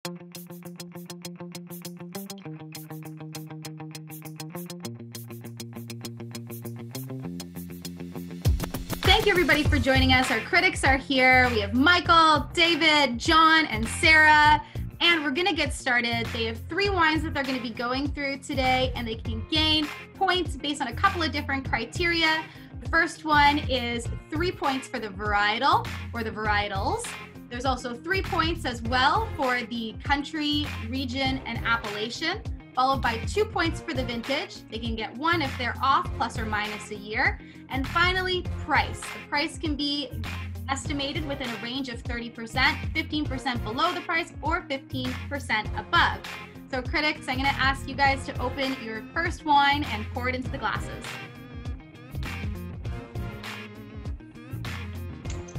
Thank you everybody for joining us. Our critics are here. We have Michael, David, John, and Sarah, and we're gonna get started. They have 3 wines that they're gonna be going through today, and they can gain points based on a couple of different criteria. The first one is 3 points for the varietal or the varietals. There's also 3 points as well for the country, region, and appellation, followed by 2 points for the vintage. They can get 1 if they're off, plus or minus a year. And finally, price. The price can be estimated within a range of 30%, 15% below the price, or 15% above. So critics, I'm gonna ask you guys to open your first wine and pour it into the glasses.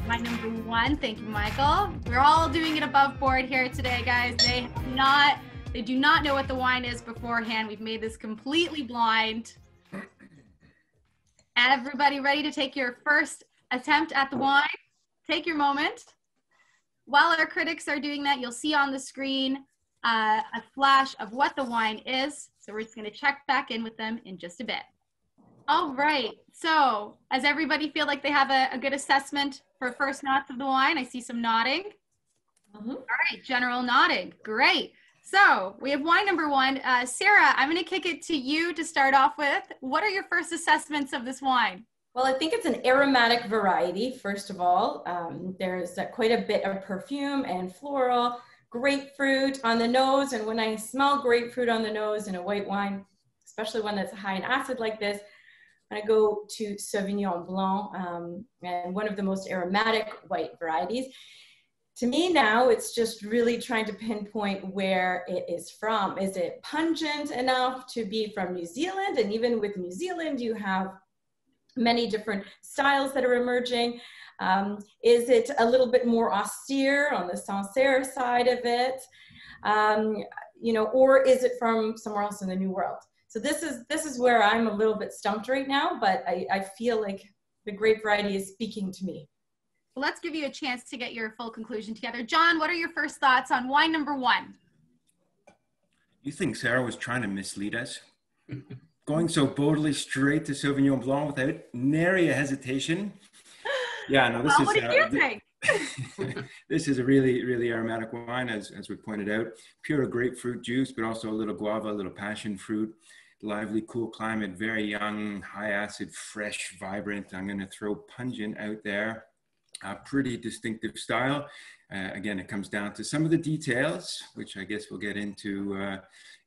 Wine number 1, thank you, Michael. We're all doing it above board here today, guys. They do not know what the wine is beforehand. We've made this completely blind. Everybody ready to take your first attempt at the wine? Take your moment. While our critics are doing that, you'll see on the screen a flash of what the wine is. So we're just gonna check back in with them in just a bit. All right, so does everybody feel like they have a good assessment for first nods of the wine? I see some nodding. All right, general nodding, great. So we have wine number 1. Sarah, I'm gonna kick it to you to start off with. What are your first assessments of this wine? Well, I think it's an aromatic variety, first of all. There's quite a bit of perfume and floral, grapefruit on the nose. And when I smell grapefruit on the nose in a white wine, especially one that's high in acid like this, I go to Sauvignon Blanc, and one of the most aromatic white varieties. To me now, it's just really trying to pinpoint where it is from. Is it pungent enough to be from New Zealand? And even with New Zealand, you have many different styles that are emerging. Is it a little bit more austere on the Sancerre side of it? You know, or is it from somewhere else in the New World? So this is where I'm a little bit stumped right now, but I feel like the grape variety is speaking to me. Well, let's give you a chance to get your full conclusion together. John, what are your first thoughts on wine number 1? You think Sarah was trying to mislead us? Going so boldly straight to Sauvignon Blanc without nary a hesitation? Yeah, no, this what did you think? This is a really, really aromatic wine, as we pointed out. Pure grapefruit juice, but also a little guava, a little passion fruit. Lively, cool climate, very young, high acid, fresh, vibrant. I'm going to throw pungent out there. A pretty distinctive style. Again, it comes down to some of the details, which I guess we'll get into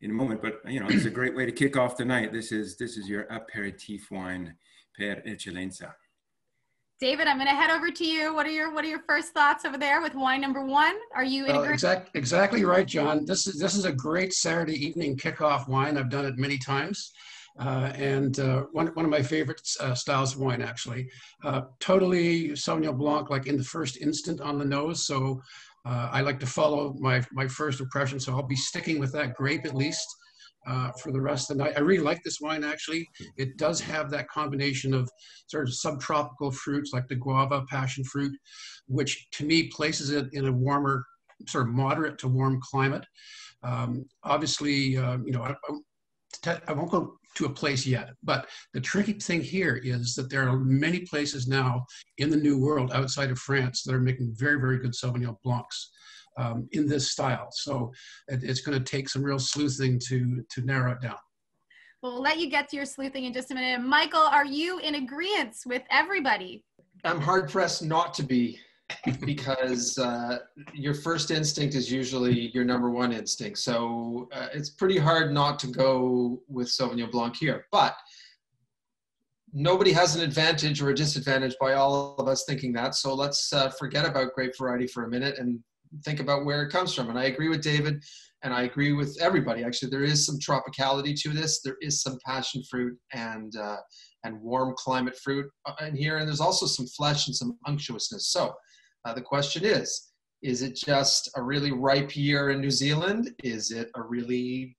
in a moment. But you know, it's a great way to kick off the night. This is your aperitif wine per eccellenza. David, I'm going to head over to you. What are your first thoughts over there with wine number 1? Are you in agreement? Exactly right, John. This is a great Saturday evening kickoff wine. I've done it many times. And one of my favorite styles of wine, actually. Totally Sauvignon Blanc, like in the first instant on the nose. So I like to follow my first impression. So I'll be sticking with that grape at least for the rest of the night. I really like this wine, actually. It does have that combination of sort of subtropical fruits like the guava, passion fruit, which to me places it in a warmer, sort of moderate to warm climate. Obviously, you know, I won't go to a place yet, but the tricky thing here is that there are many places now in the New World outside of France that are making very, very good Sauvignon Blancs in this style. So it's going to take some real sleuthing to narrow it down. Well, we'll let you get to your sleuthing in just a minute. Michael, are you in agreement with everybody? I'm hard pressed not to be, because your first instinct is usually your number 1 instinct. So it's pretty hard not to go with Sauvignon Blanc here. But nobody has an advantage or a disadvantage by all of us thinking that. So let's forget about grape variety for a minute and think about where it comes from. And I agree with David, and I agree with everybody. Actually, there is some tropicality to this. There is some passion fruit and warm climate fruit in here. And there's also some flesh and some unctuousness. So the question is it just a really ripe year in New Zealand? Is it a really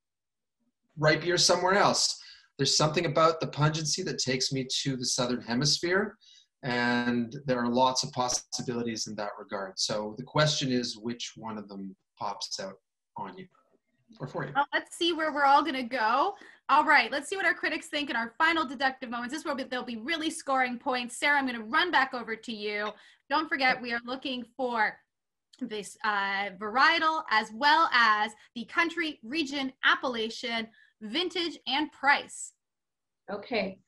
ripe year somewhere else? There's something about the pungency that takes me to the Southern Hemisphere, and there are lots of possibilities in that regard. So the question is, which one of them pops out? on you or for you. Well, let's see where we're all going to go. All right, let's see what our critics think in our final deductive moments. This is where they'll be really scoring points. Sarah, I'm going to run back over to you. Don't forget, we are looking for this varietal as well as the country, region, appellation, vintage, and price. Okay.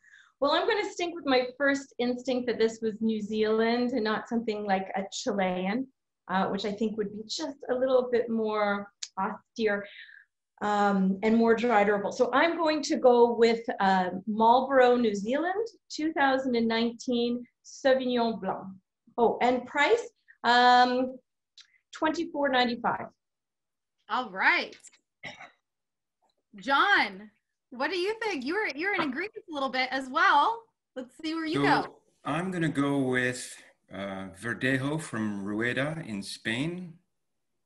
Well, I'm going to stick with my first instinct that this was New Zealand and not something like a Chilean, which I think would be just a little bit more austere and more dry durable. So I'm going to go with Marlborough, New Zealand, 2019 Sauvignon Blanc. Oh, and price, $24.95. All right. John, what do you think? You're in agreement a little bit as well. Let's see where you go. I'm going to go with Verdejo from Rueda in Spain.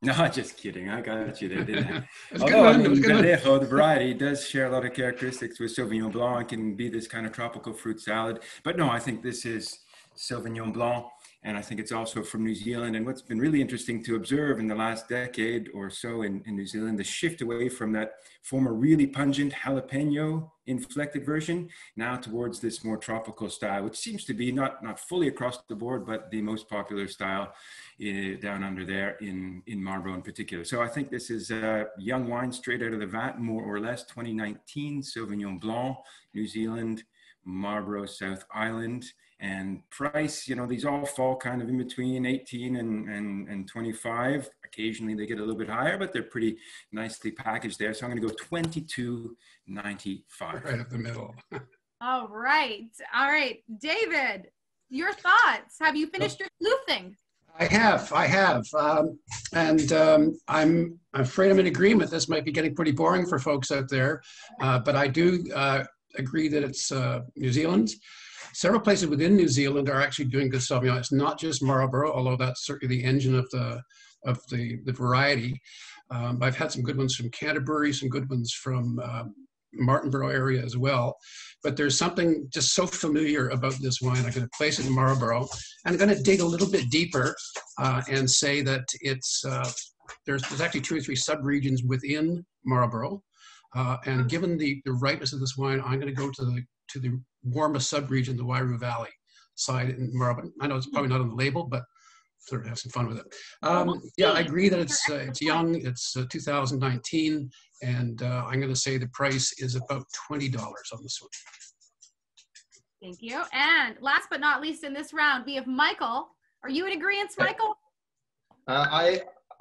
No, just kidding. I got you there, didn't I? Although Verdejo, the variety, does share a lot of characteristics with Sauvignon Blanc and be this kind of tropical fruit salad. But no, I think this is Sauvignon Blanc. And I think it's also from New Zealand. And what's been really interesting to observe in the last decade or so in New Zealand, the shift away from that former really pungent jalapeno inflected version, now towards this more tropical style, which seems to be not fully across the board, but the most popular style down under there in Marlborough in particular. So I think this is a young wine straight out of the vat, more or less, 2019 Sauvignon Blanc, New Zealand, Marlborough, South Island. And price, you know, these all fall kind of in between 18 and 25. Occasionally they get a little bit higher, but they're pretty nicely packaged there. So I'm going to go $22.95. Right up the middle. All right. All right. David, your thoughts. Have you finished your sleuthing? I have. I'm afraid I'm in agreement. This might be getting pretty boring for folks out there, but I do agree that it's New Zealand. Several places within New Zealand are actually doing good Sauvignon. It's not just Marlborough, although that's certainly the engine of the variety. I've had some good ones from Canterbury, some good ones from Martinborough area as well. But there's something just so familiar about this wine. I'm going to place it in Marlborough. I'm going to dig a little bit deeper and say that it's there's actually 2 or 3 subregions within Marlborough. And given the ripeness of this wine, I'm going to go to the warmest subregion, the Wairau Valley side in Marlborough. I know it's probably not on the label, but sort of have some fun with it. Yeah, I agree that it's young. It's 2019, and I'm going to say the price is about $20 on this one. Thank you. And last but not least in this round, we have Michael. Are you in agreement, Michael?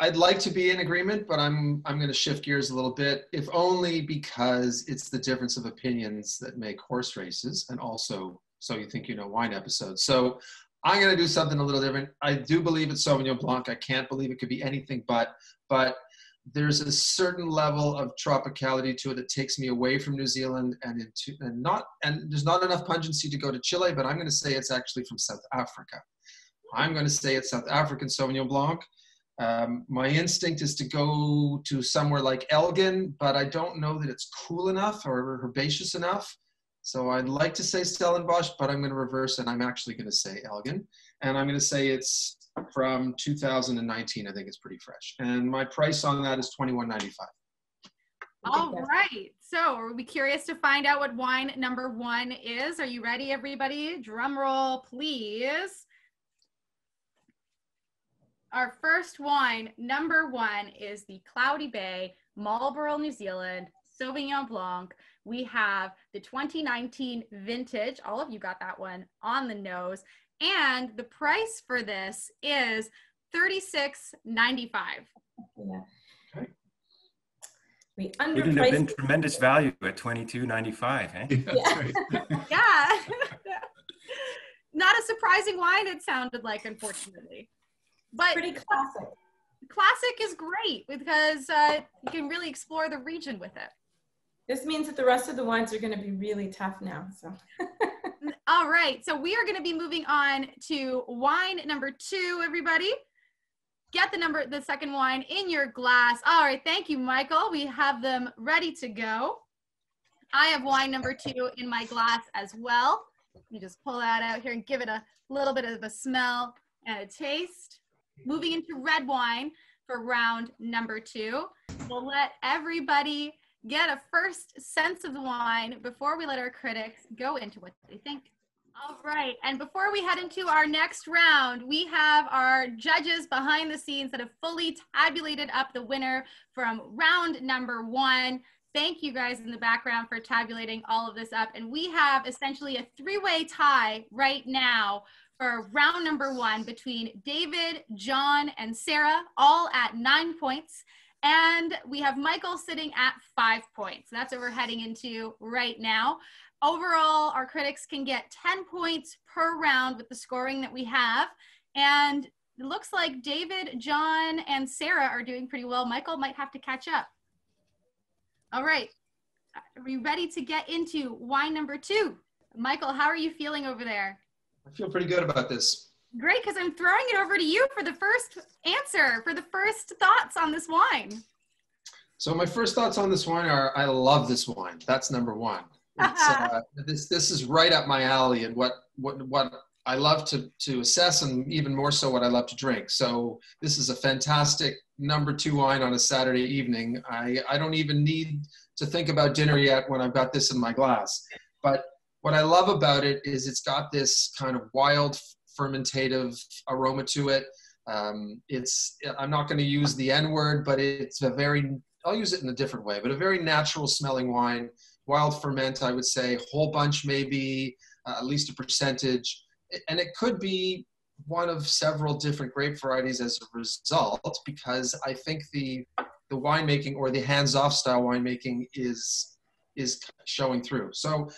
I'd like to be in agreement, but I'm going to shift gears a little bit, if only because it's the difference of opinions that make horse races, and also So You Think You Know Wine episodes. So I'm going to do something a little different. I do believe it's Sauvignon Blanc. I can't believe it could be anything but there's a certain level of tropicality to it that takes me away from New Zealand and there's not enough pungency to go to Chile, but I'm going to say it's actually from South Africa. I'm going to say it's South African Sauvignon Blanc. My instinct is to go to somewhere like Elgin, but I don't know that it's cool enough or herbaceous enough. So I'd like to say Stellenbosch, but I'm going to reverse and I'm actually going to say Elgin. And I'm going to say it's from 2019. I think it's pretty fresh. And my price on that is $21.95. All right. So are we curious to find out what wine number 1 is? Are you ready, everybody? Drum roll, please. Our first wine, number 1, is the Cloudy Bay, Marlborough, New Zealand, Sauvignon Blanc. We have the 2019 vintage. All of you got that one on the nose. And the price for this is $36.95. Yeah. Okay. We Wouldn't have been tremendous value at $22.95, eh? That's right. Yeah. Not a surprising wine, it sounded like, unfortunately. But pretty classic. Classic is great because you can really explore the region with it. This means that the rest of the wines are going to be really tough now. So. All right, so we are going to be moving on to wine number 2, everybody. Get the second wine in your glass. All right, thank you, Michael. We have them ready to go. I have wine number 2 in my glass as well. Let me just pull that out here and give it a little bit of a smell and a taste. Moving into red wine for round number 2. We'll let everybody get a first sense of the wine before we let our critics go into what they think. All right, and before we head into our next round, we have our judges behind the scenes that have fully tabulated up the winner from round number 1. Thank you guys in the background for tabulating all of this up. And we have essentially a 3-way tie right now for round number 1 between David, John, and Sarah, all at 9 points. And we have Michael sitting at 5 points. That's what we're heading into right now. Overall, our critics can get 10 points per round with the scoring that we have. And it looks like David, John, and Sarah are doing pretty well. Michael might have to catch up. All right. Are we ready to get into wine number 2? Michael, how are you feeling over there? I feel pretty good about this. Great, because I'm throwing it over to you for the first answer, for the first thoughts on this wine. So my first thoughts on this wine are, I love this wine. That's number 1. It's, this is right up my alley and what I love to assess, and even more so what I love to drink. So this is a fantastic number 2 wine on a Saturday evening. I don't even need to think about dinner yet when I've got this in my glass. But what I love about it is it's got this kind of wild fermentative aroma to it. I'm not going to use the N word, but it's a very, I'll use it in a different way, but a very natural smelling wine. Wild ferment, I would say, whole bunch maybe, at least a percentage. And it could be one of several different grape varieties as a result, because I think the winemaking, or the hands-off style winemaking, is showing through. So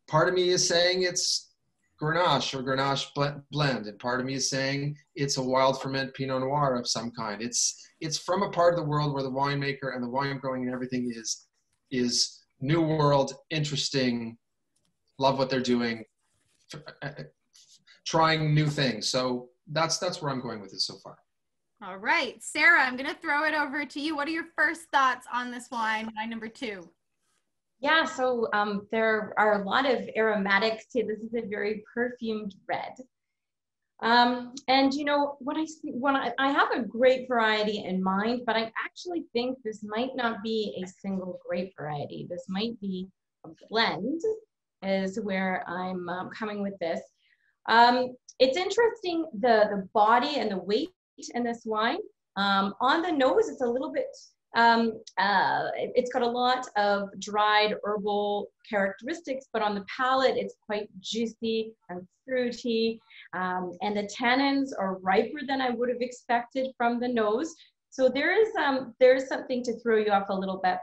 part of me is saying it's Grenache or Grenache blend, and part of me is saying it's a wild ferment Pinot Noir of some kind. It's from a part of the world where the winemaker and the wine growing and everything is new world, interesting, love what they're doing, trying new things. So that's where I'm going with it so far. All right, Sarah, I'm going to throw it over to you. What are your first thoughts on this wine number 2? Yeah, so there are a lot of aromatics to this. Is a very perfumed red. And you know, when I have a grape variety in mind, but I actually think this might not be a single grape variety. This might be a blend, is where I'm coming with this. It's interesting, the body and the weight in this wine. On the nose, it's a little bit, it's got a lot of dried herbal characteristics, but on the palate, it's quite juicy and fruity. And the tannins are riper than I would have expected from the nose. So there is something to throw you off a little bit.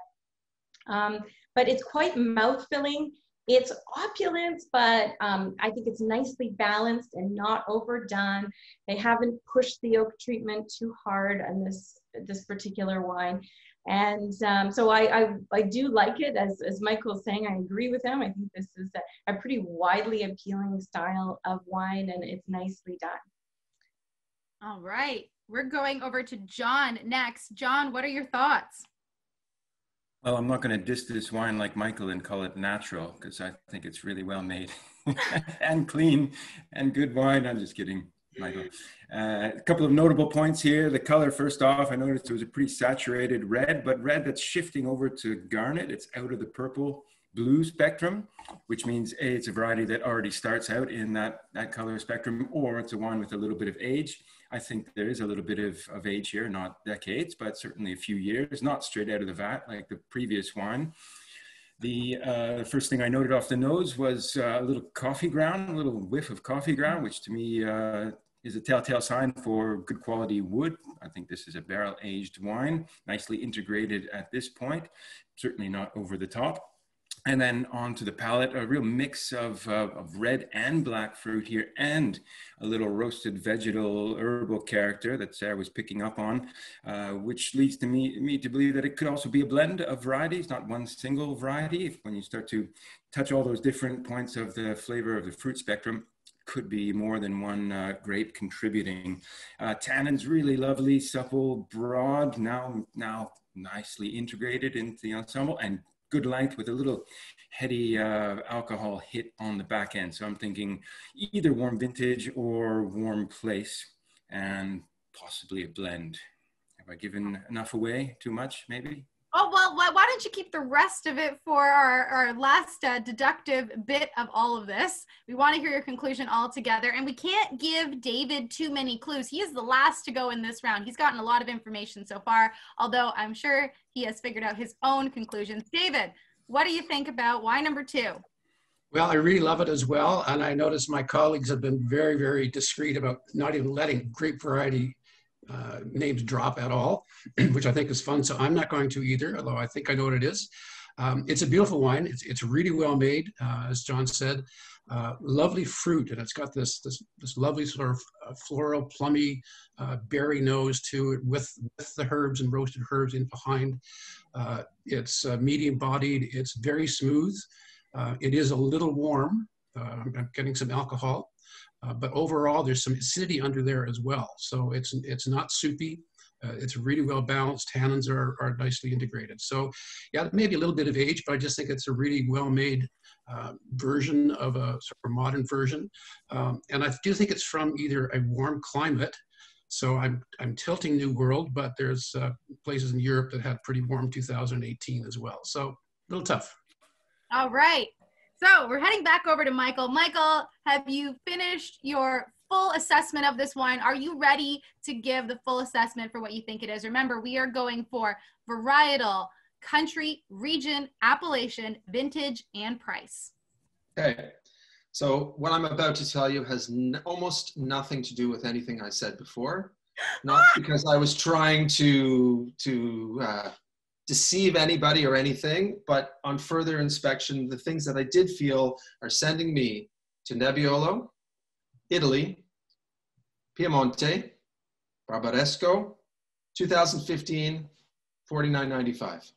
But it's quite mouth-filling. It's opulent, but I think it's nicely balanced and not overdone. They haven't pushed the oak treatment too hard on this particular wine. And so I do like it. As Michael's saying, I agree with him. I think this is a pretty widely appealing style of wine, and it's nicely done. All right. We're going over to John next. John, what are your thoughts? Well, I'm not going to diss this wine like Michael and call it natural, because I think it's really well made and clean and good wine. I'm just kidding, Michael. A couple of notable points here. The color, first off, I noticed it was a pretty saturated red, but red that's shifting over to garnet. It's out of the purple blue spectrum, which means it's a variety that already starts out in that color spectrum, or it's a wine with a little bit of age. I think there is a little bit of age here, not decades, but certainly a few years, not straight out of the vat like the previous wine. The first thing I noted off the nose was a little coffee ground, a little whiff of coffee ground, which to me is a telltale sign for good quality wood. I think this is a barrel-aged wine, nicely integrated at this point, certainly not over the top. And then onto the palate, a real mix of red and black fruit here, and a little roasted vegetal herbal character that Sarah was picking up on, which leads to me to believe that it could also be a blend of varieties, not one single variety. When you start to touch all those different points of the flavor of the fruit spectrum, could be more than one grape contributing. Tannins really lovely, supple, broad, now nicely integrated into the ensemble, and good length with a little heady alcohol hit on the back end. So I'm thinking either warm vintage or warm place, and possibly a blend. Have I given enough away? Too much, maybe? Oh, well, why don't you keep the rest of it for our last deductive bit of all of this? We want to hear your conclusion all together, and we can't give David too many clues. He is the last to go in this round. He's gotten a lot of information so far, although I'm sure he has figured out his own conclusions. David, what do you think about wine number 2? Well, I really love it as well. And I noticed my colleagues have been very, very discreet about not even letting grape variety names drop at all, which I think is fun. So I'm not going to either, although I think I know what it is. It's a beautiful wine. It's really well made, as John said. Lovely fruit, and it's got this lovely sort of floral, plummy berry nose to it with the herbs and roasted herbs in behind. It's medium-bodied. It's very smooth. It is a little warm. I'm getting some alcohol, but overall there's some acidity under there as well. So it's not soupy. It's really well balanced. Tannins are nicely integrated. So yeah, maybe a little bit of age, but I just think it's a really well-made version of a sort of modern version. And I do think it's from either a warm climate. So I'm tilting New World, but there's places in Europe that had pretty warm 2018 as well. So a little tough. All right. So we're heading back over to Michael. Michael, have you finished your full assessment of this wine? Are you ready to give the full assessment for what you think it is? Remember, we are going for varietal, country, region, appellation, vintage, and price. Okay. So what I'm about to tell you has almost nothing to do with anything I said before. Not because I was trying to deceive anybody or anything, but on further inspection, the things that I did feel are sending me to Nebbiolo, Italy, Piemonte, Barbaresco, 2015, $49.95.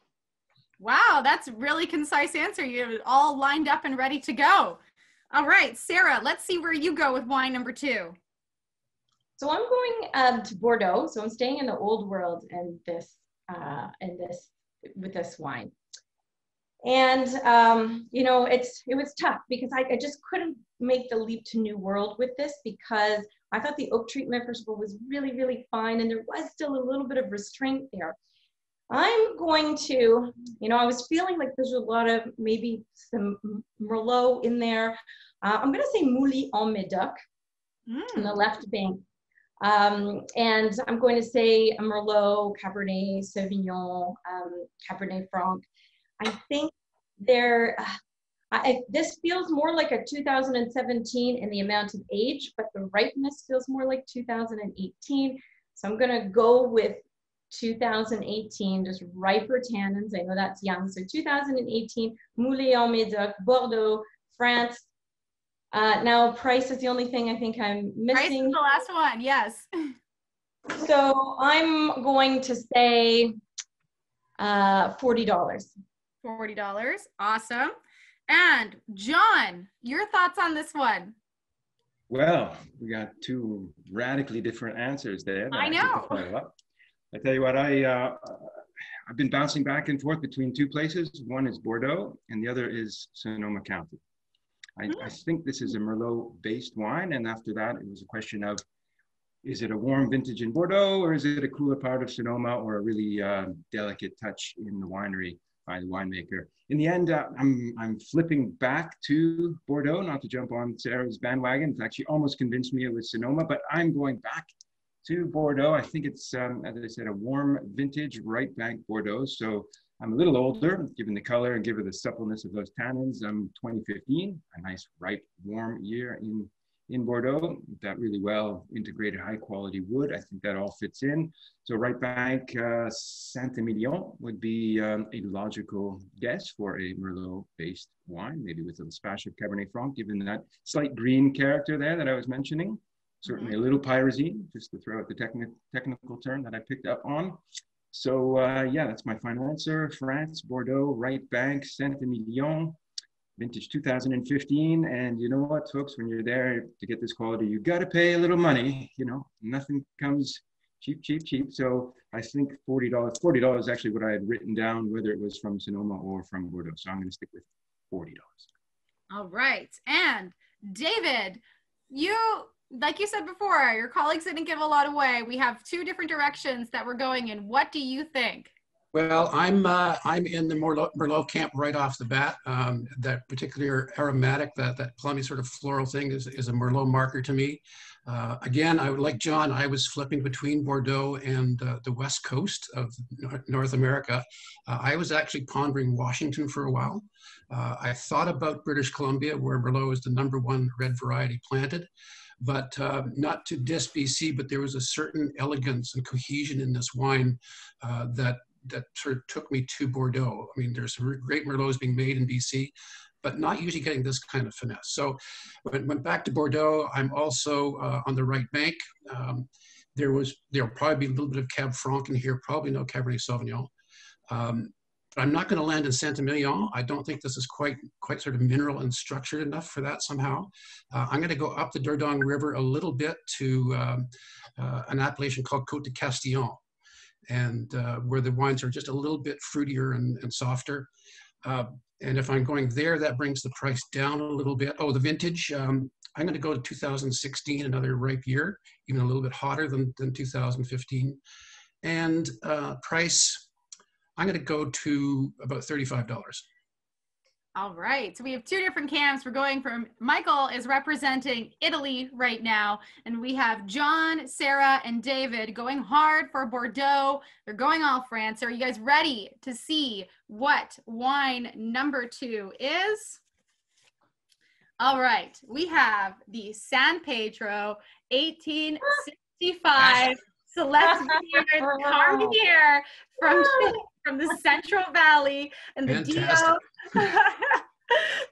Wow, that's a really concise answer. You're all lined up and ready to go. All right, Sarah, let's see where you go with wine number 2. So I'm going to Bordeaux. So I'm staying in the old world with this wine. And, you know, it was tough because I just couldn't make the leap to New World with this because I thought the oak treatment, first of all, was really, really fine. And there was still a little bit of restraint there. I'm going to, you know, I was feeling like there's a lot of maybe some Merlot in there. I'm going to say Mouly en Médoc on the left bank. And I'm going to say a Merlot, Cabernet Sauvignon, Cabernet Franc. I think this feels more like a 2017 in the amount of age, but the ripeness feels more like 2018. So I'm going to go with 2018, just riper tannins. I know that's young. So 2018, Mouly en Médoc, Bordeaux, France. Now price is the only thing I think I'm missing. Price is the last one, yes. So I'm going to say $40. $40, awesome. And John, your thoughts on this one? Well, we got 2 radically different answers there. I know. I tell you what, I've been bouncing back and forth between 2 places. One is Bordeaux and the other is Sonoma County. I think this is a Merlot-based wine, and after that, it was a question of, is it a warm vintage in Bordeaux, or is it a cooler part of Sonoma, or a really delicate touch in the winery by the winemaker? In the end, I'm flipping back to Bordeaux, not to jump on Sarah's bandwagon. It's actually almost convinced me it was Sonoma, but I'm going back to Bordeaux. I think it's, as I said, a warm vintage right bank Bordeaux. So I'm a little older, given the color and given the suppleness of those tannins. I'm 2015, a nice ripe warm year in Bordeaux. That really well integrated high quality wood. I think that all fits in. So right bank Saint-Emilion would be a logical guess for a Merlot based wine, maybe with a splash of Cabernet Franc, given that slight green character there that I was mentioning. Certainly a little pyrazine, just to throw out the technical term that I picked up on. So yeah, that's my final answer. France, Bordeaux, right bank, Saint-Emilion, vintage 2015. And you know what, folks, when you're there to get this quality, you got to pay a little money. You know, nothing comes cheap, cheap, cheap. So I think $40. $40 is actually what I had written down, whether it was from Sonoma or from Bordeaux. So I'm going to stick with $40. All right. And David, you like you said before, your colleagues didn't give a lot away. We have two different directions that we're going in. What do you think? Well, I'm in the Merlot camp right off the bat. That particular aromatic, that plummy sort of floral thing is a Merlot marker to me. Again, I would like John, I was flipping between Bordeaux and the West Coast of North America. I was actually pondering Washington for a while. I thought about British Columbia, where Merlot is the #1 red variety planted, but not to diss BC, but there was a certain elegance and cohesion in this wine that sort of took me to Bordeaux. I mean, there's some great Merlots being made in BC, but not usually getting this kind of finesse. So when I went back to Bordeaux, I'm also on the right bank. There'll probably be a little bit of Cab Franc in here, probably no Cabernet Sauvignon. But I'm not going to land in Saint-Emilion. I don't think this is quite sort of mineral and structured enough for that somehow. I'm going to go up the Dordogne River a little bit to an appellation called Côte de Castillon, and where the wines are just a little bit fruitier and softer. And if I'm going there, that brings the price down a little bit. Oh, the vintage, I'm going to go to 2016, another ripe year, even a little bit hotter than 2015. And price, I'm going to go to about $35. All right, so we have two different camps. We're going from, Michael is representing Italy right now, and we have John, Sarah, and David going hard for Bordeaux. They're going all France. Are you guys ready to see what wine number 2 is? All right, we have the San Pedro 1865 Select Vineyards Carmenère from the Central Valley and the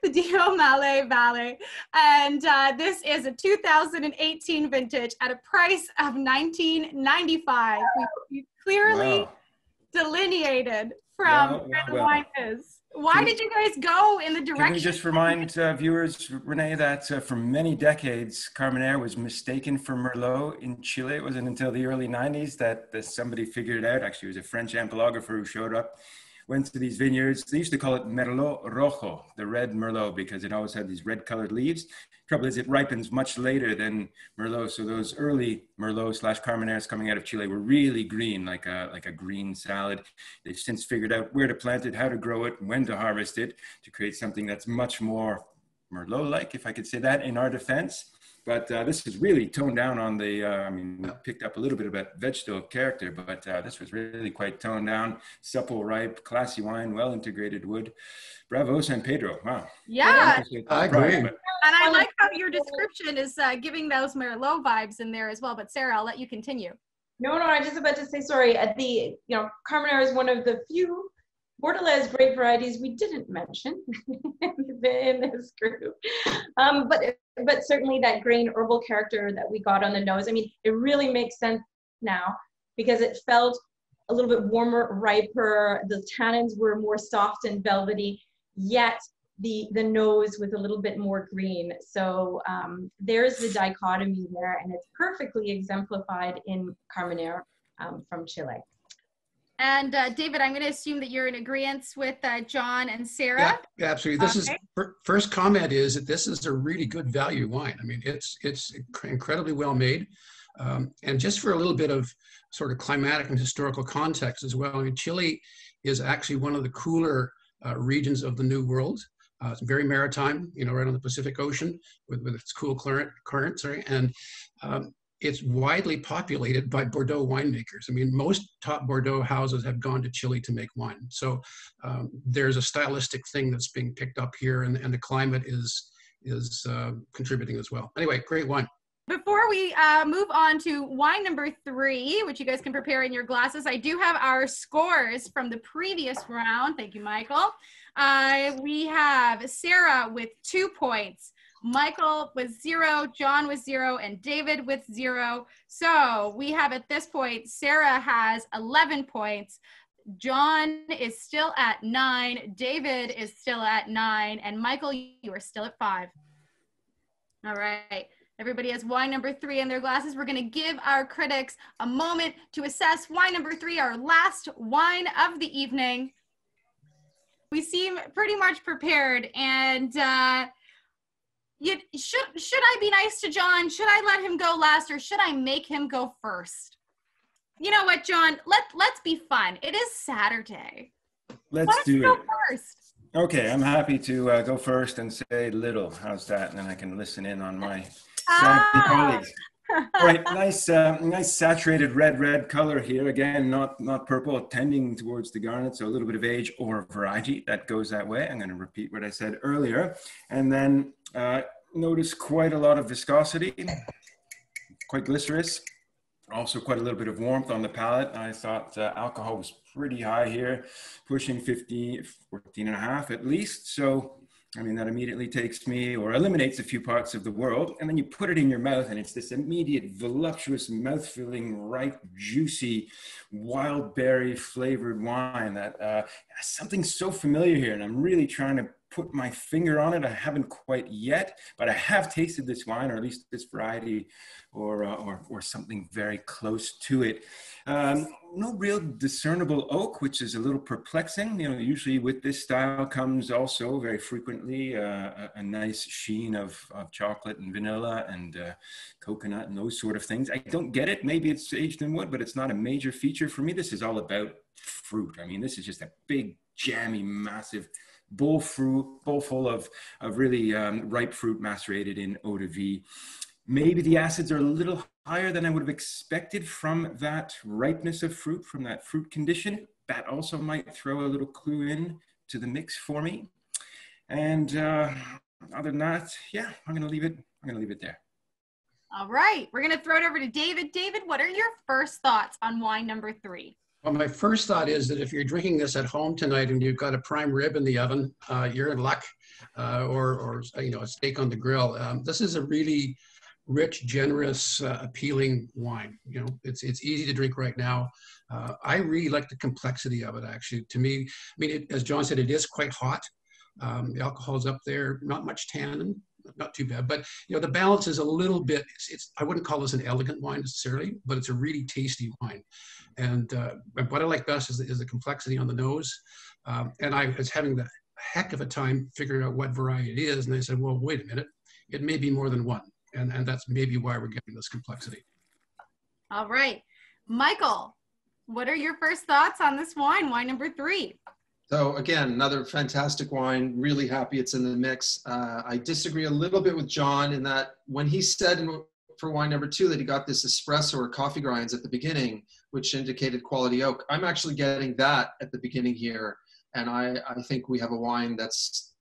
the Dio Male Valley. And this is a 2018 vintage at a price of $19.95. We clearly delineated from where the wine is. Why did you guys go in the direction? Can we just remind viewers, Renee, that for many decades, Carmenère was mistaken for Merlot in Chile. It wasn't until the early 90s that somebody figured it out. Actually, it was a French ampelographer who showed up, went to these vineyards. They used to call it Merlot Rojo, the red Merlot, because it always had these red colored leaves. Trouble is, it ripens much later than Merlot. So those early Merlot / Carmenères coming out of Chile were really green, like a green salad. They've since figured out where to plant it, how to grow it, when to harvest it, to create something that's much more Merlot-like, if I could say that, in our defense. But this is really toned down on the, I mean, picked up a little bit of that vegetable character, but this was really quite toned down, supple, ripe, classy wine, well-integrated wood. Bravo, San Pedro. Wow. Yeah. I agree. And I like how your description is giving those Merlot vibes in there as well. But Sarah, I'll let you continue. No, I was just about to say, sorry, Carmenère is one of the few Bordelaise grape varieties we didn't mention in this group. But certainly that grain herbal character that we got on the nose, I mean, it really makes sense now because it felt a little bit warmer, riper. The tannins were more soft and velvety, yet the nose was a little bit more green. So there's the dichotomy there, and it's perfectly exemplified in Carmenère from Chile. And David, I'm going to assume that you're in agreement with John and Sarah. Yeah, absolutely. This is first comment is that this is a really good value wine. I mean, it's incredibly well made. And just for a little bit of sort of climatic and historical context as well, I mean, Chile is actually one of the cooler regions of the New World. It's very maritime, right on the Pacific Ocean with its cool current, and it's widely populated by Bordeaux winemakers. I mean, most top Bordeaux houses have gone to Chile to make wine. So there's a stylistic thing that's being picked up here, and the climate is contributing as well. Anyway, great wine. Before we move on to wine number 3, which you guys can prepare in your glasses, I do have our scores from the previous round. Thank you, Michael. We have Sarah with 2 points. Michael with 0, John with 0, and David with 0. So we have at this point, Sarah has 11 points. John is still at 9. David is still at 9. And Michael, you are still at 5. All right. Everybody has wine number 3 in their glasses. We're going to give our critics a moment to assess wine number 3, our last wine of the evening. We seem pretty much prepared, and Should I be nice to John? Should I let him go last, or should I make him go first? You know what, John? Let's be fun. It is Saturday. Let's do it. Go first. Okay, I'm happy to go first and say little. How's that? And then I can listen in on my colleagues. All right, nice saturated red color here. Again, not purple, tending towards the garnet, so a little bit of age or variety that goes that way. I'm going to repeat what I said earlier. And then notice quite a lot of viscosity, quite glycerous. Also quite a little bit of warmth on the palate. I thought alcohol was pretty high here, pushing 14 and a half at least. So, I mean, that immediately takes me or eliminates a few parts of the world. And then you put it in your mouth and it's this immediate, voluptuous, mouth-filling, ripe, juicy, wild berry flavored wine that has something so familiar here. And I'm really trying to put my finger on it. I haven't quite yet, but I have tasted this wine, or at least this variety, or something very close to it. No real discernible oak, which is a little perplexing. You know, usually with this style comes also very frequently a nice sheen of chocolate and vanilla and coconut and those sort of things. I don't get it. Maybe it's aged in wood, but it's not a major feature for me. This is all about fruit. I mean, this is just a big, jammy, massive bowl full of really ripe fruit macerated in eau de vie. Maybe the acids are a little higher than I would have expected from that ripeness of fruit, from that fruit condition. That also might throw a little clue in to the mix for me. And other than that, yeah, I'm gonna leave it there. All right, we're gonna throw it over to David. David, what are your first thoughts on wine number 3? Well, my first thought is that if you're drinking this at home tonight and you've got a prime rib in the oven, you're in luck, or you know, a steak on the grill. This is a really rich, generous, appealing wine. You know, it's easy to drink right now. I really like the complexity of it. Actually, to me, I mean, as John said, it is quite hot. The alcohol's up there, not much tannin. Not too bad, but you know, the balance is a little bit, I wouldn't call this an elegant wine necessarily, but it's a really tasty wine. And what I like best is the complexity on the nose. And I was having the heck of a time figuring out what variety it is. And I said, well, wait a minute, it may be more than one. And that's maybe why we're getting this complexity. All right, Michael, what are your first thoughts on this wine number 3? So again, another fantastic wine, really happy it's in the mix. I disagree a little bit with John in that when he said for wine number 2 that he got this espresso or coffee grinds at the beginning, which indicated quality oak, I'm actually getting that at the beginning here. And I think we have a wine that's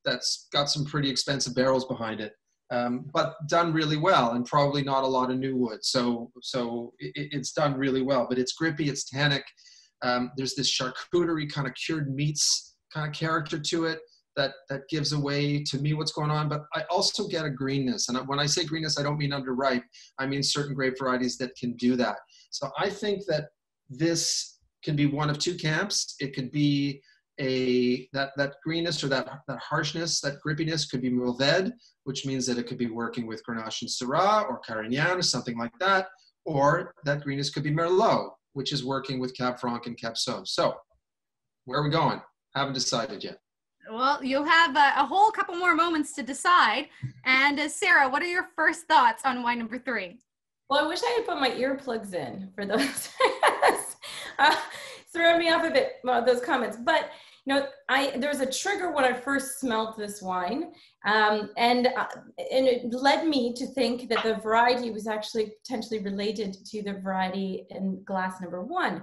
got some pretty expensive barrels behind it, but done really well and probably not a lot of new wood. So it's done really well, but it's grippy, it's tannic. There's this charcuterie kind of cured meats kind of character to it that gives away to me what's going on. But I also get a greenness. And when I say greenness, I don't mean underripe. I mean certain grape varieties that can do that. So I think that this can be one of two camps. It could be that greenness or that harshness, that grippiness could be Mourvèdre, which means that it could be working with Grenache and Syrah or Carignan or something like that. Or that greenness could be Merlot, which is working with Cab Franc and Cab Sauv. So where are we going? Haven't decided yet. Well, you'll have a whole couple more moments to decide. And Sarah, what are your first thoughts on wine number 3? Well, I wish I had put my earplugs in for those. Throw me off a bit, those comments. But you know, there was a trigger when I first smelled this wine, and it led me to think that the variety was actually potentially related to the variety in glass number 1.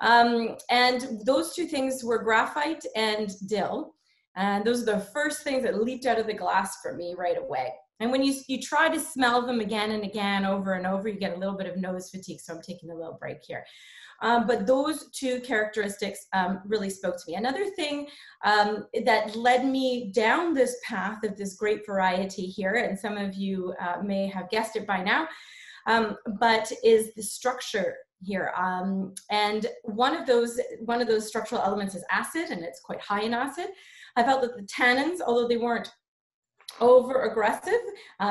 And those two things were graphite and dill. And those are the first things that leaped out of the glass for me right away. And when you try to smell them again and again, over and over, you get a little bit of nose fatigue. So I'm taking a little break here. But those two characteristics really spoke to me. Another thing that led me down this path of this grape variety here, and some of you may have guessed it by now, but is the structure here. And one of those structural elements is acid, and it's quite high in acid. I felt that the tannins, although they weren't over aggressive,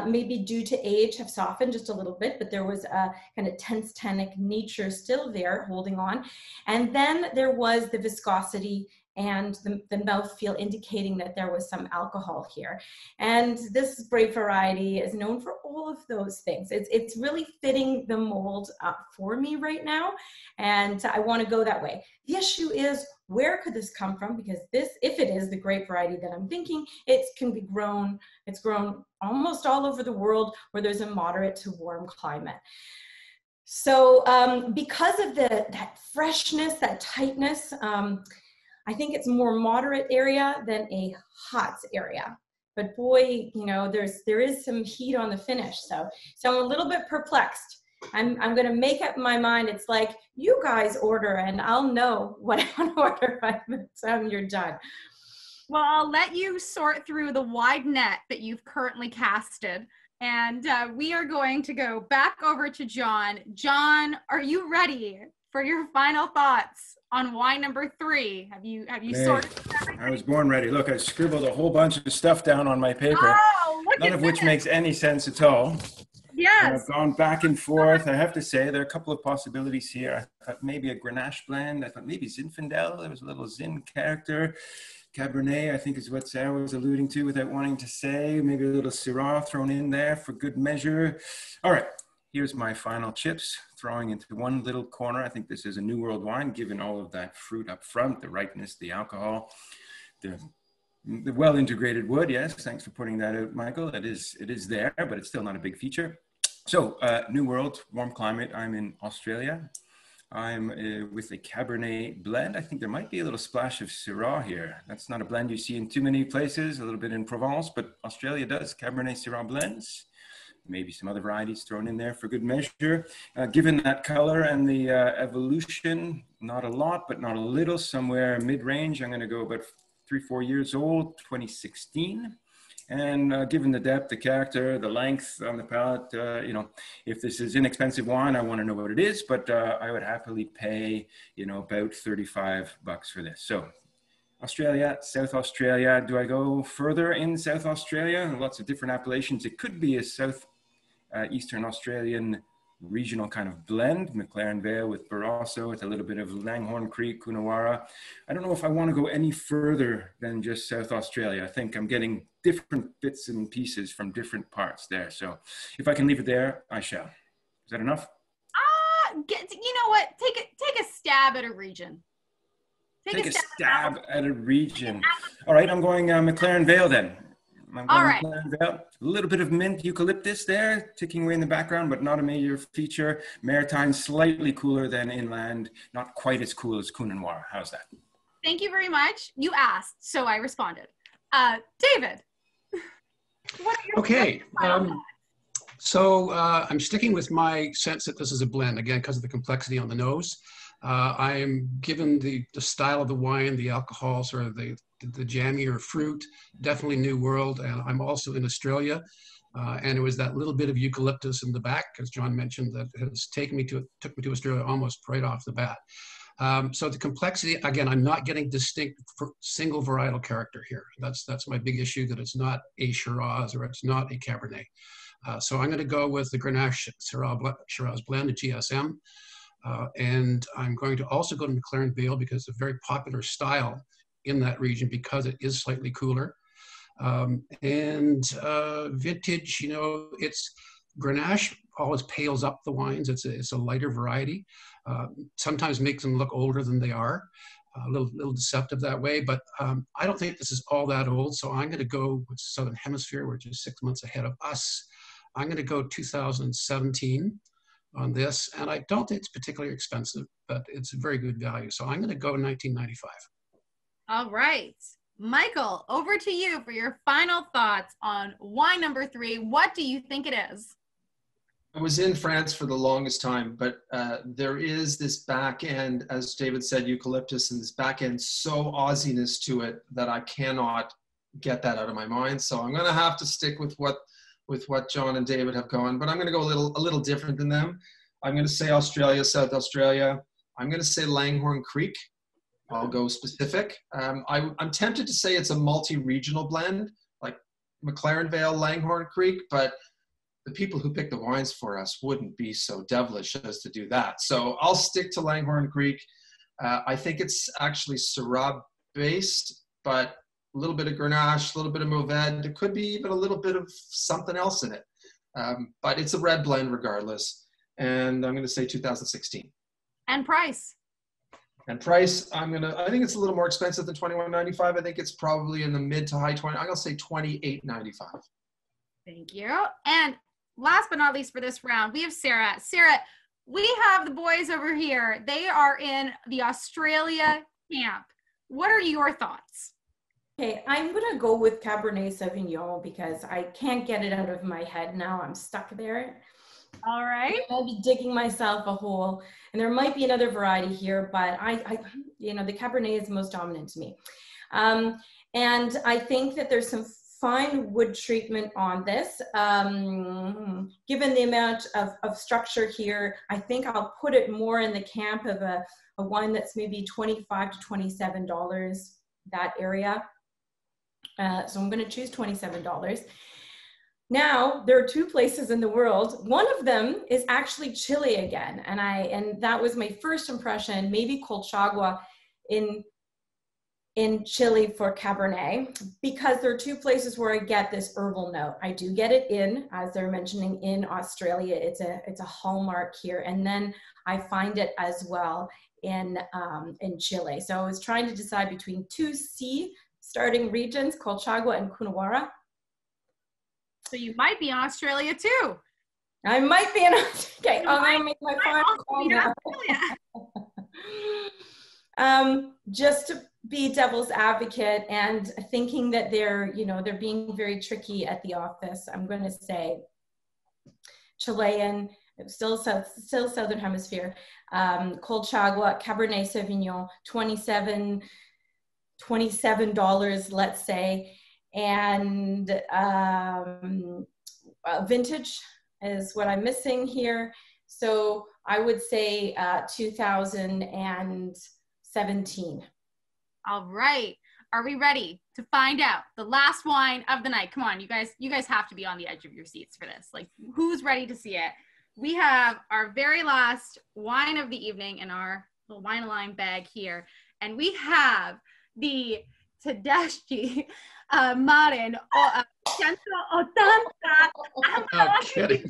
maybe due to age, have softened just a little bit, but there was a kind of tense tannic nature still there holding on. And then there was the viscosity and the mouthfeel indicating that there was some alcohol here. And this grape variety is known for all of those things. It's really fitting the mold for me right now, and I want to go that way. The issue is, where could this come from? Because this, if it is the grape variety that I'm thinking, it's grown almost all over the world where there's a moderate to warm climate. So because of that freshness, that tightness, I think it's more moderate area than a hot area. But boy, you know, there is some heat on the finish. So I'm a little bit perplexed. I'm going to make up my mind. It's like, you guys order and I'll know what I want to order by the time you're done. Well, I'll let you sort through the wide net that you've currently casted. And we are going to go back over to John. John, are you ready for your final thoughts on wine number 3? Have you sorted everything? I was born ready. Look, I scribbled a whole bunch of stuff down on my paper, none of which makes any sense at all. Yes. And I've gone back and forth. I have to say, there are a couple of possibilities here. I thought maybe a Grenache blend. I thought maybe Zinfandel. There was a little Zin character. Cabernet, I think, is what Sarah was alluding to without wanting to say. Maybe a little Syrah thrown in there for good measure. All right, here's my final chips, throwing into one little corner. I think this is a New World wine, given all of that fruit up front, the ripeness, the alcohol, the well-integrated wood. Yes, thanks for pointing that out, Michael. It is there, but it's still not a big feature. So, New World, warm climate. I'm in Australia. I'm with a Cabernet blend. I think there might be a little splash of Syrah here. That's not a blend you see in too many places, a little bit in Provence, but Australia does Cabernet Syrah blends. Maybe some other varieties thrown in there for good measure. Given that color and the evolution, not a lot, but not a little, somewhere mid-range. I'm going to go about 3-4 years old, 2016. And given the depth, the character, the length on the palate, you know, if this is inexpensive wine, I want to know what it is, but I would happily pay, you know, about $35 for this. So Australia, South Australia. Do I go further in South Australia? Lots of different appellations. It could be a Eastern Australian regional kind of blend, McLaren Vale with Barossa, with a little bit of Langhorne Creek, Coonawarra. I don't know if I want to go any further than just South Australia. I think I'm getting different bits and pieces from different parts there. So if I can leave it there, I shall. Is that enough? You know what? Take a stab at a region. Take a stab at a region. All right, I'm going McLaren Vale then. All right. A little bit of mint eucalyptus there, ticking away in the background, but not a major feature. Maritime, slightly cooler than inland, not quite as cool as Coonawarra. How's that? Thank you very much. You asked, so I responded. David, what are your Okay. So I'm sticking with my sense that this is a blend, again, because of the complexity on the nose. I am given the style of the wine, the alcohol, sort of the jammier fruit, definitely New World. And I'm also in Australia. And it was that little bit of eucalyptus in the back, as John mentioned, that has took me to Australia almost right off the bat. So the complexity, again, I'm not getting distinct single varietal character here. That's my big issue, that it's not a Shiraz or it's not a Cabernet. So I'm going to go with the Grenache Shiraz blend, the GSM. And I'm going to also go to McLaren Vale because it's a very popular style in that region because it is slightly cooler. Vintage, you know, it's Grenache always pales up the wines. It's a lighter variety. Sometimes makes them look older than they are. A little deceptive that way, but I don't think this is all that old. So I'm going to go with Southern Hemisphere, which is 6 months ahead of us. I'm going to go 2017 on this, and I don't think it's particularly expensive, but it's a very good value. So I'm going to go 1995. All right. Michael, over to you for your final thoughts on wine number 3. What do you think it is? I was in France for the longest time, but there is this back end, as David said, eucalyptus, and this back end so Aussiness to it that I cannot get that out of my mind. So I'm going to have to stick with what John and David have gone, but I'm going to go a little different than them. I'm going to say Australia, South Australia. I'm going to say Langhorne Creek. I'll go specific. I'm tempted to say it's a multi-regional blend, like McLaren Vale, Langhorne Creek, but the people who pick the wines for us wouldn't be so devilish as to do that. So I'll stick to Langhorne Creek. I think it's actually Syrah based, but a little bit of Grenache, a little bit of Mourvedre. There could be even a little bit of something else in it. But it's a red blend regardless. And I'm going to say 2016. And price? And price, I think it's a little more expensive than $21.95. I think it's probably in the mid to high 20. I'm going to say $28.95. Thank you. And last but not least for this round, we have Sara. Sara, we have the boys over here. They are in the Australia camp. What are your thoughts? Okay, I'm going to go with Cabernet Sauvignon because I can't get it out of my head now. I'm stuck there. All right. I'll be digging myself a hole. And there might be another variety here, but the Cabernet is most dominant to me. And I think that there's some fine wood treatment on this. Given the amount of structure here, I think I'll put it more in the camp of a wine that's maybe $25 to $27, that area. So I'm going to choose $27. Now, there are two places in the world. One of them is actually Chile again. And that was my first impression, maybe Colchagua in Chile for Cabernet, because there are two places where I get this herbal note. I do get it as they're mentioning, in Australia. It's a hallmark here. And then I find it as well in Chile. So I was trying to decide between two C starting regions, Colchagua and Coonawarra. So you might be in Australia too. I might be in Australia. Okay, I'm going to make my final call. Just to be devil's advocate and thinking that they're being very tricky at the office, I'm going to say Chilean, still Southern Hemisphere, Colchagua, Cabernet Sauvignon, $27, let's say, and vintage is what I'm missing here. So I would say 2017. All right. Are we ready to find out the last wine of the night? Come on, you guys have to be on the edge of your seats for this. Like, who's ready to see it? We have our very last wine of the evening in our little wine line bag here. And we have the Tedeschi Marne 180.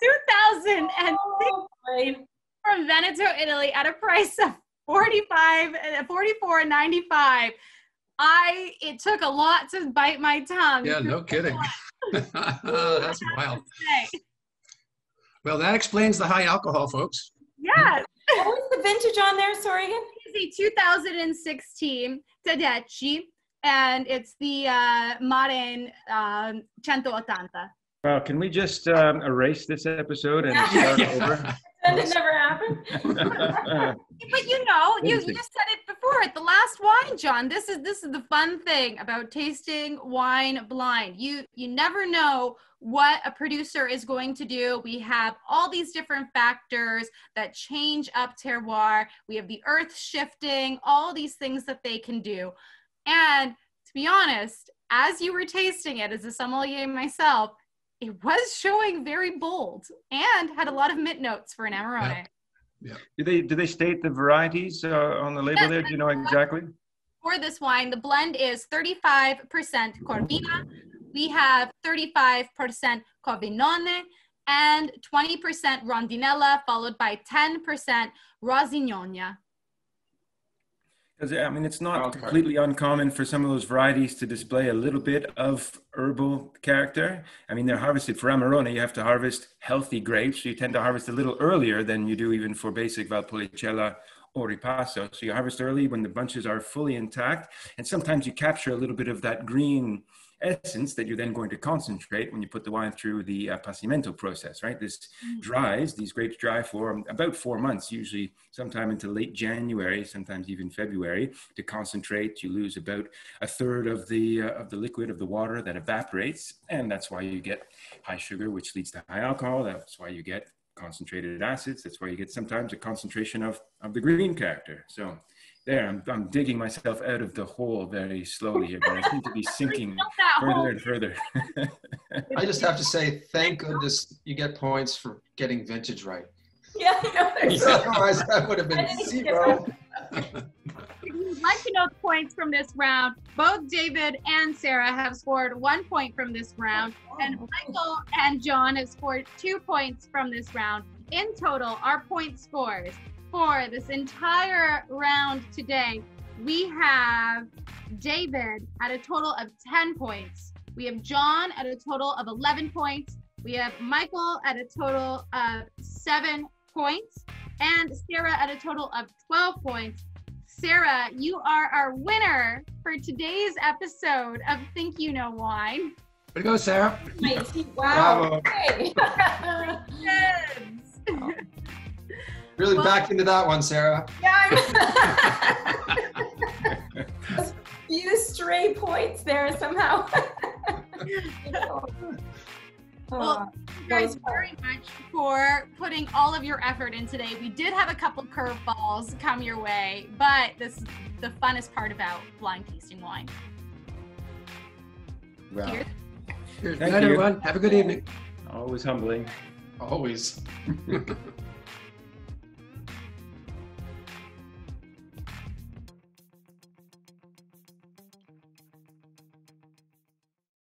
2016 from Veneto, Italy, at a price of $44.95. It took a lot to bite my tongue. Yeah, no kidding. That's wild. Well, that explains the high alcohol, folks. Yes. What was the vintage on there? Sorry again. It's a 2016 Tedeschi, and it's the Marne 180. Well, can we just erase this episode and start over? It never happened. But you just said it before at the last wine, John. This is the fun thing about tasting wine blind. You never know what a producer is going to do. We have all these different factors that change up terroir. We have the earth shifting, all these things that they can do. And to be honest, as you were tasting it as a sommelier myself, it was showing very bold and had a lot of mint notes for an Amarone. Yeah. Do they state the varieties on the label there? Do you know exactly? For this wine, the blend is 35% Corvina. We have 35% Covinone and 20% Rondinella, followed by 10% Rosignonia. Because it's not completely uncommon for some of those varieties to display a little bit of herbal character. They're harvested for Amarone. You have to harvest healthy grapes. So you tend to harvest a little earlier than you do even for basic Valpolicella or Ripasso. So you harvest early when the bunches are fully intact. And sometimes you capture a little bit of that green essence that you're then going to concentrate when you put the wine through the passimento process, right? These grapes dry for about 4 months, usually sometime into late January, sometimes even February. To concentrate, you lose about a third of the liquid, of the water that evaporates. And that's why you get high sugar, which leads to high alcohol. That's why you get concentrated acids. That's why you get sometimes a concentration of the green character. So there, I'm digging myself out of the hole very slowly here, but I seem to be sinking further and further. I just have to say, thank goodness you get points for getting vintage right. Yeah, I know. Otherwise, that would have been 0. would like to know the points from this round. Both David and Sarah have scored 1 point from this round, and Michael and John have scored 2 points from this round. In total, our point scores for this entire round today, we have David at a total of 10 points. We have John at a total of 11 points. We have Michael at a total of 7 points, and Sarah at a total of 12 points. Sarah, you are our winner for today's episode of Think You Know Wine. Way to go, Sarah. Wow. Hey. Really backed into that one, Sarah. Yeah, a few stray points there somehow. Well, thank you guys very much for putting all of your effort in today. We did have a couple curveballs come your way, but this is the funnest part about blind tasting wine. Wow. Cheers. Cheers. Good Thank night, you. everyone. Have a good evening. Always humbling. Always.